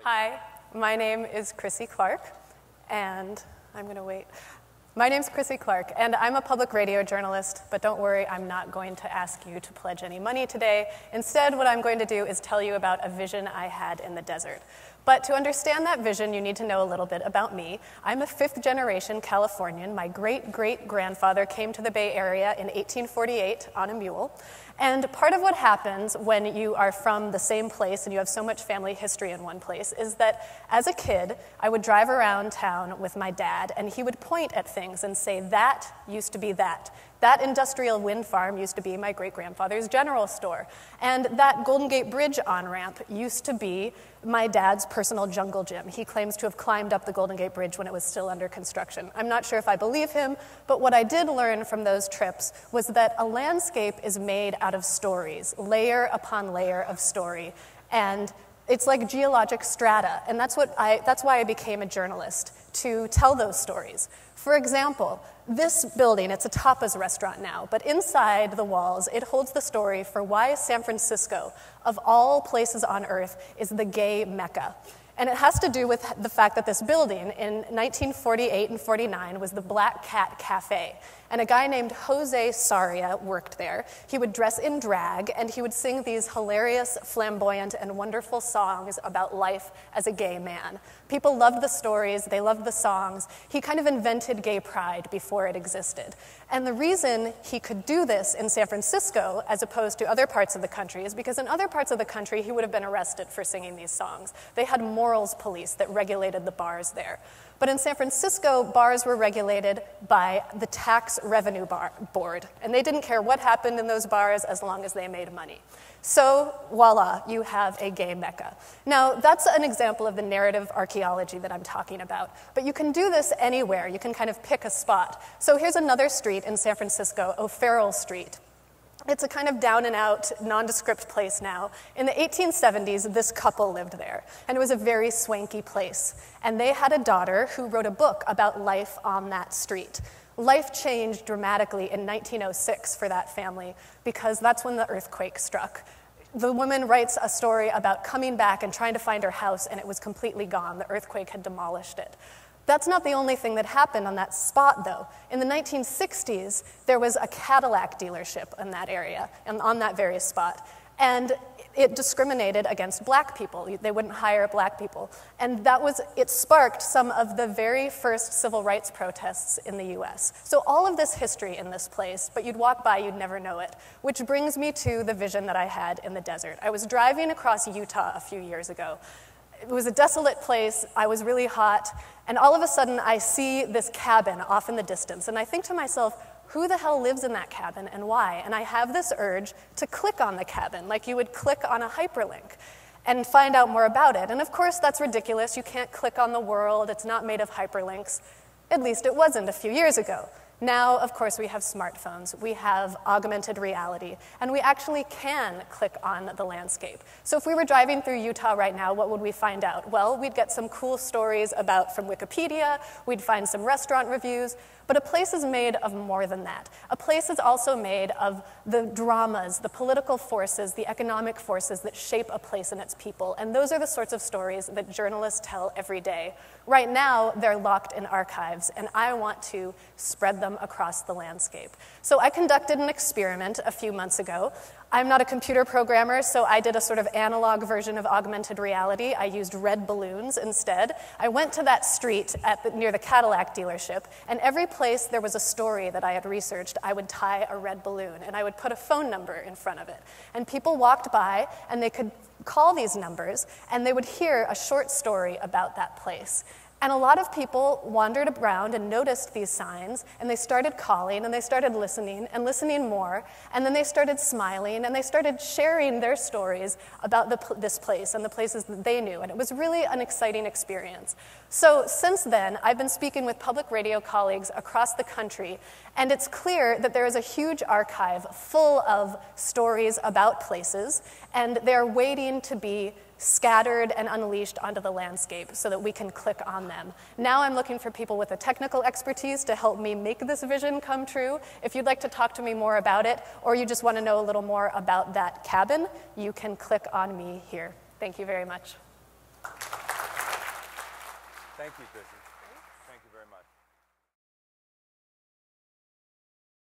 Hi, my name is Krissy Clark, and I'm going to wait. My name's Krissy Clark, and I'm a public radio journalist, but don't worry, I'm not going to ask you to pledge any money today. Instead, what I'm going to do is tell you about a vision I had in the desert. But to understand that vision, you need to know a little bit about me. I'm a fifth-generation Californian. My great-great-grandfather came to the Bay Area in 1848 on a mule. And part of what happens when you are from the same place and you have so much family history in one place is that as a kid, I would drive around town with my dad, and he would point at things and say, that used to be that. That industrial wind farm used to be my great-grandfather's general store. And that Golden Gate Bridge on-ramp used to be my dad's personal jungle gym. He claims to have climbed up the Golden Gate Bridge when it was still under construction. I'm not sure if I believe him, but what I did learn from those trips was that a landscape is made out of stories, layer upon layer of story. And it's like geologic strata, and that's why I became a journalist, to tell those stories. For example, this building, it's a tapas restaurant now, but inside the walls, it holds the story for why San Francisco, of all places on earth, is the gay Mecca. And it has to do with the fact that this building in 1948 and 49 was the Black Cat Cafe. And a guy named Jose Sarria worked there. He would dress in drag, and he would sing these hilarious, flamboyant, and wonderful songs about life as a gay man. People loved the stories, they loved the songs. He kind of invented gay pride before it existed. And the reason he could do this in San Francisco, as opposed to other parts of the country, is because in other parts of the country, he would have been arrested for singing these songs. They had morals police that regulated the bars there. But in San Francisco, bars were regulated by the Tax Revenue Board, and they didn't care what happened in those bars as long as they made money. So, voila, you have a gay Mecca. Now, that's an example of the narrative archaeology that I'm talking about, but you can do this anywhere. You can kind of pick a spot. So here's another street in San Francisco, O'Farrell Street. It's a kind of down-and-out, nondescript place now. In the 1870s, this couple lived there, and it was a very swanky place. And they had a daughter who wrote a book about life on that street. Life changed dramatically in 1906 for that family, because that's when the earthquake struck. The woman writes a story about coming back and trying to find her house, and it was completely gone. The earthquake had demolished it. That's not the only thing that happened on that spot, though. In the 1960s, there was a Cadillac dealership in that area, and on that very spot. And it discriminated against black people. They wouldn't hire black people. And it sparked some of the very first civil rights protests in the US. So all of this history in this place, but you'd walk by, you'd never know it. Which brings me to the vision that I had in the desert. I was driving across Utah a few years ago. It was a desolate place, I was really hot, and all of a sudden I see this cabin off in the distance, and I think to myself, who the hell lives in that cabin and why? And I have this urge to click on the cabin, like you would click on a hyperlink, and find out more about it. And of course that's ridiculous, you can't click on the world, it's not made of hyperlinks. At least it wasn't a few years ago. Now, of course, we have smartphones, we have augmented reality, and we actually can click on the landscape. So if we were driving through Utah right now, what would we find out? Well, we'd get some cool stories from Wikipedia, we'd find some restaurant reviews, but a place is made of more than that. A place is also made of the dramas, the political forces, the economic forces that shape a place and its people, and those are the sorts of stories that journalists tell every day. Right now, they're locked in archives, and I want to spread them across the landscape. So I conducted an experiment a few months ago. I'm not a computer programmer, so I did a sort of analog version of augmented reality. I used red balloons instead. I went to that street near the Cadillac dealership, and every place there was a story that I had researched, I would tie a red balloon, and I would put a phone number in front of it. And people walked by, and they could call these numbers, and they would hear a short story about that place. And a lot of people wandered around and noticed these signs, and they started calling, and they started listening, and listening more, and then they started smiling, and they started sharing their stories about this place and the places that they knew, and it was really an exciting experience. So since then, I've been speaking with public radio colleagues across the country, and it's clear that there is a huge archive full of stories about places, and they're waiting to be scattered and unleashed onto the landscape so that we can click on them. Now I'm looking for people with the technical expertise to help me make this vision come true. If you'd like to talk to me more about it, or you just want to know a little more about that cabin, you can click on me here. Thank you very much. Thank you, Krissy. Thank you very much.